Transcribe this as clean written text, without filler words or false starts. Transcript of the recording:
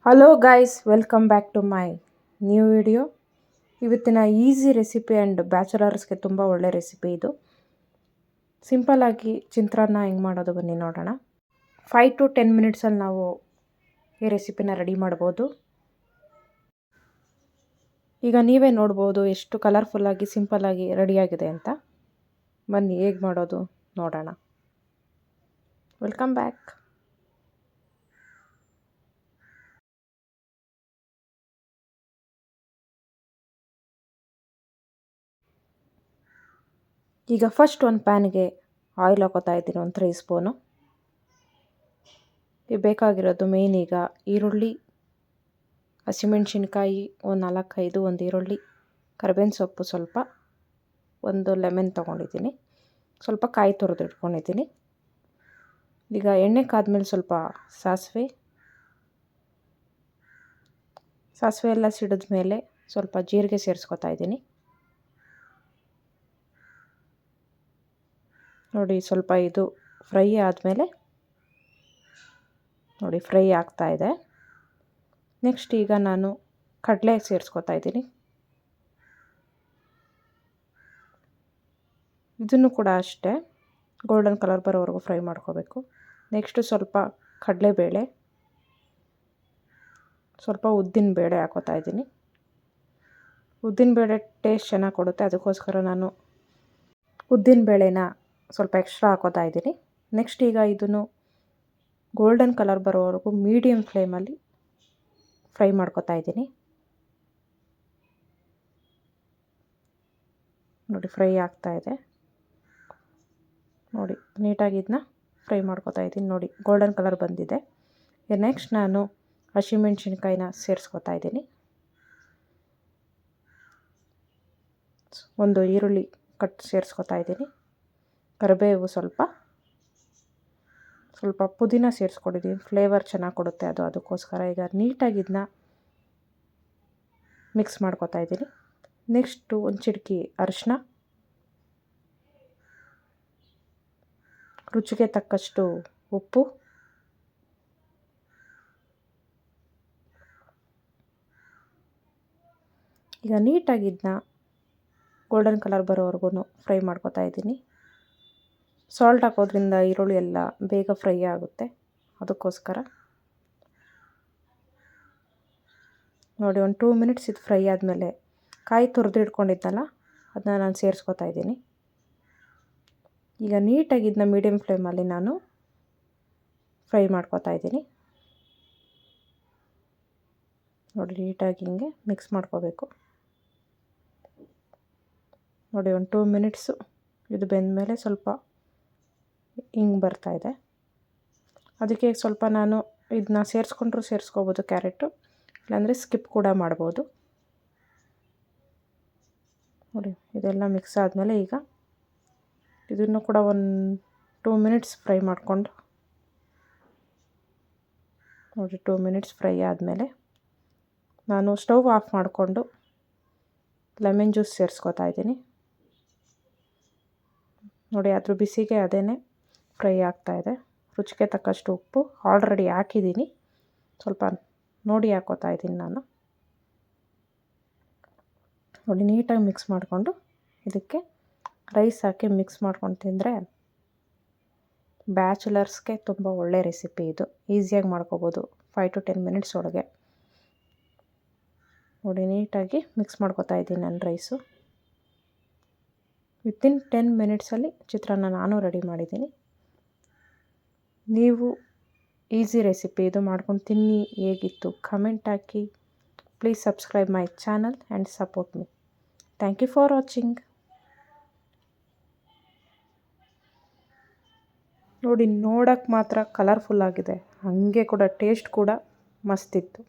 Hello guys, welcome back to my new video. ಇವತ್ತಿನ easy recipe and ಬ್ಯಾಚುಲರ್ಸ್ಗೆ ತುಂಬ ಒಳ್ಳೆ ರೆಸಿಪಿ ಇದು. ಸಿಂಪಲ್ಲಾಗಿ ಚಿತ್ರಾನ್ನ ಹೆಂಗೆ ಮಾಡೋದು ಬನ್ನಿ ನೋಡೋಣ. 5 to 10 ಮಿನಿಟ್ಸಲ್ಲಿ ನಾವು ಈ ರೆಸಿಪಿನ ರೆಡಿ ಮಾಡ್ಬೋದು. ಈಗ ನೀವೇ ನೋಡ್ಬೋದು ಎಷ್ಟು ಕಲರ್ಫುಲ್ಲಾಗಿ ಸಿಂಪಲ್ಲಾಗಿ ರೆಡಿಯಾಗಿದೆ ಅಂತ. ಬನ್ನಿ ಹೇಗೆ ಮಾಡೋದು ನೋಡೋಣ. Welcome back. ಈಗ ಫಸ್ಟ್ ಒಂದು ಪ್ಯಾನ್ಗೆ ಆಯಿಲ್ ಹಾಕೋತಾ ಇದ್ದೀನಿ, ಒಂದು 3 ಸ್ಪೂನು. ಈಗ ಬೇಕಾಗಿರೋದು ಮೇಯ್ನ್ ಈಗ ಈರುಳ್ಳಿ, ಹಸಿಮೆಣ್ಸಿನ್ಕಾಯಿ ಒಂದು 4-5, ಒಂದು ಈರುಳ್ಳಿ, ಕರಿಬೇವಿನ ಸೊಪ್ಪು ಸ್ವಲ್ಪ, ಒಂದು ಲೆಮನ್ ತೊಗೊಂಡಿದ್ದೀನಿ, ಸ್ವಲ್ಪ ಕಾಯಿ ತುರಿದು ಇಟ್ಕೊಂಡಿದ್ದೀನಿ. ಈಗ ಎಣ್ಣೆ ಕಾದ್ಮೇಲೆ ಸ್ವಲ್ಪ ಸಾಸಿವೆ ಎಲ್ಲ ಸಿಡಿದ ಮೇಲೆ ಸ್ವಲ್ಪ ಜೀರಿಗೆ ಸೇರಿಸ್ಕೊತಾ ಇದ್ದೀನಿ. ನೋಡಿ, ಸ್ವಲ್ಪ ಇದು ಫ್ರೈ ಆದಮೇಲೆ ನೋಡಿ ಫ್ರೈ ಆಗ್ತಾ ಇದೆ. ನೆಕ್ಸ್ಟ್ ಈಗ ನಾನು ಕಡಲೆ ಸೇರಿಸ್ಕೊತಾ ಇದ್ದೀನಿ. ಇದನ್ನು ಕೂಡ ಅಷ್ಟೇ ಗೋಲ್ಡನ್ ಕಲರ್ ಬರೋವರೆಗೂ ಫ್ರೈ ಮಾಡ್ಕೋಬೇಕು. ನೆಕ್ಸ್ಟು ಸ್ವಲ್ಪ ಕಡಲೆಬೇಳೆ, ಸ್ವಲ್ಪ ಉದ್ದಿನಬೇಳೆ ಹಾಕೋತಾ ಇದ್ದೀನಿ. ಉದ್ದಿನಬೇಳೆ ಟೇಸ್ಟ್ ಚೆನ್ನಾಗಿ ಕೊಡುತ್ತೆ, ಅದಕ್ಕೋಸ್ಕರ ನಾನು ಉದ್ದಿನಬೇಳೆನ ಸ್ವಲ್ಪ ಎಕ್ಸ್ಟ್ರಾ ಹಾಕೋತಾ ಇದ್ದೀನಿ. ನೆಕ್ಸ್ಟ್ ಈಗ ಇದನ್ನು ಗೋಲ್ಡನ್ ಕಲರ್ ಬರೋವರೆಗೂ ಮೀಡಿಯಮ್ ಫ್ಲೇಮಲ್ಲಿ ಫ್ರೈ ಮಾಡ್ಕೋತಾ ಇದ್ದೀನಿ. ನೋಡಿ ಫ್ರೈ ಆಗ್ತಾ ಇದೆ. ನೋಡಿ ನೀಟಾಗಿ ಇದನ್ನ ಫ್ರೈ ಮಾಡ್ಕೋತಾ ಇದ್ದೀನಿ. ನೋಡಿ ಗೋಲ್ಡನ್ ಕಲರ್ ಬಂದಿದೆ. ನೆಕ್ಸ್ಟ್ ನಾನು ಹಸಿಮೆಣ್ಸಿನ್ಕಾಯಿನ ಸೇರಿಸ್ಕೊತಾ ಇದ್ದೀನಿ. ಒಂದು ಈರುಳ್ಳಿ ಕಟ್ ಸೇರಿಸ್ಕೊತಾ ಇದ್ದೀನಿ. ಕರಿಬೇವು ಸ್ವಲ್ಪ ಪುದೀನ ಸೇರಿಸ್ಕೊಂಡಿದ್ದೀನಿ, ಫ್ಲೇವರ್ ಚೆನ್ನಾಗಿ ಕೊಡುತ್ತೆ ಅದಕ್ಕೋಸ್ಕರ. ಈಗ ನೀಟಾಗಿ ಇದನ್ನ ಮಿಕ್ಸ್ ಮಾಡ್ಕೊತಾ ಇದ್ದೀನಿ. ನೆಕ್ಸ್ಟು ಒಂದು ಚಿಟಿಕೆ ಅರಿಶಿನ, ರುಚಿಗೆ ತಕ್ಕಷ್ಟು ಉಪ್ಪು, ಈಗ ನೀಟಾಗಿ ಇದನ್ನ ಗೋಲ್ಡನ್ ಕಲರ್ ಬರೋವರೆಗೂ ಫ್ರೈ ಮಾಡ್ಕೊತಾ ಇದ್ದೀನಿ. ಸಾಲ್ಟ್ ಹಾಕೋದ್ರಿಂದ ಈರುಳ್ಳಿ ಎಲ್ಲ ಬೇಗ ಫ್ರೈ ಆಗುತ್ತೆ, ಅದಕ್ಕೋಸ್ಕರ. ನೋಡಿ ಒಂದು 2 ಮಿನಿಟ್ಸ್ ಇದು ಫ್ರೈ ಆದಮೇಲೆ ಕಾಯಿ ತುರಿದು ಇಟ್ಕೊಂಡಿದ್ದಲ್ಲ ಅದನ್ನ ನಾನು ಸೇರಿಸ್ಕೊತಾ ಇದ್ದೀನಿ. ಈಗ ನೀಟಾಗಿ ಇದನ್ನ ಮೀಡಿಯಮ್ ಫ್ಲೇಮಲ್ಲಿ ನಾನು ಫ್ರೈ ಮಾಡ್ಕೊತಾ ಇದ್ದೀನಿ. ನೋಡಿ ನೀಟಾಗಿ ಹಿಂಗೆ ಮಿಕ್ಸ್ ಮಾಡ್ಕೋಬೇಕು. ನೋಡಿ ಒಂದು 2 ಮಿನಿಟ್ಸು ಇದು ಬೆಂದಮೇಲೆ ಸ್ವಲ್ಪ ಹಿಂಗೆ ಬರ್ತಾಯಿದೆ. ಅದಕ್ಕೆ ಸ್ವಲ್ಪ ನಾನು ಇದನ್ನ ಸೇರಿಸ್ಕೊಂಡ್ರೂ ಸೇರಿಸ್ಕೋಬೋದು ಕ್ಯಾರೆಟು, ಇಲ್ಲಾಂದರೆ ಸ್ಕಿಪ್ ಕೂಡ ಮಾಡ್ಬೋದು. ನೋಡಿ ಇದೆಲ್ಲ ಮಿಕ್ಸ್ ಆದಮೇಲೆ ಈಗ ಇದನ್ನು ಕೂಡ ಒಂದು 2 ಮಿನಿಟ್ಸ್ ಫ್ರೈ ಮಾಡಿಕೊಂಡು, ನೋಡಿ 2 ಮಿನಿಟ್ಸ್ ಫ್ರೈ ಆದಮೇಲೆ ನಾನು ಸ್ಟವ್ ಆಫ್ ಮಾಡಿಕೊಂಡು ಲೆಮನ್ ಜ್ಯೂಸ್ ಸೇರಿಸ್ಕೊತಾ ಇದ್ದೀನಿ. ನೋಡಿ ಅದ್ರ ಬಿಸಿಗೆ ಅದೇನೆ ಫ್ರೈ ಆಗ್ತಾಯಿದೆ. ರುಚಿಗೆ ತಕ್ಕಷ್ಟು ಉಪ್ಪು ಆಲ್ರೆಡಿ ಹಾಕಿದ್ದೀನಿ, ಸ್ವಲ್ಪ ನೋಡಿ ಹಾಕೋತಾ ಇದ್ದೀನಿ ನಾನು. ನೋಡಿ ನೀಟಾಗಿ ಮಿಕ್ಸ್ ಮಾಡಿಕೊಂಡು ಇದಕ್ಕೆ ರೈಸ್ ಹಾಕಿ ಮಿಕ್ಸ್ ಮಾಡ್ಕೊಂಡು ತಿಂದರೆ ಬ್ಯಾಚುಲರ್ಸ್ಗೆ ತುಂಬ ಒಳ್ಳೆ ರೆಸಿಪಿ ಇದು. ಈಸಿಯಾಗಿ ಮಾಡ್ಕೋಬೋದು 5 to 10 ಮಿನಿಟ್ಸ್ ಒಳಗೆ. ನೋಡಿ ನೀಟಾಗಿ ಮಿಕ್ಸ್ ಮಾಡ್ಕೋತಾ ಇದ್ದೀನಿ ನಾನು ರೈಸು. ವಿತಿನ್ 10 ಮಿನಿಟ್ಸಲ್ಲಿ ಚಿತ್ರಾನ್ನ ನಾನು ರೆಡಿ ಮಾಡಿದ್ದೀನಿ. ನೀವು ಈಸಿ ರೆಸಿಪಿ ಇದು ಮಾಡ್ಕೊಂಡು ತಿನ್ನಿ, ಹೇಗಿತ್ತು ಕಮೆಂಟ್ ಹಾಕಿ. Please subscribe my channel and support me. Thank you for watching. ನೋಡಿ ನೋಡೋಕ್ಕೆ ಮಾತ್ರ ಕಲರ್ಫುಲ್ಲಾಗಿದೆ, ಹಾಗೆ ಕೂಡ ಟೇಸ್ಟ್ ಕೂಡ ಮಸ್ತಿತ್ತು.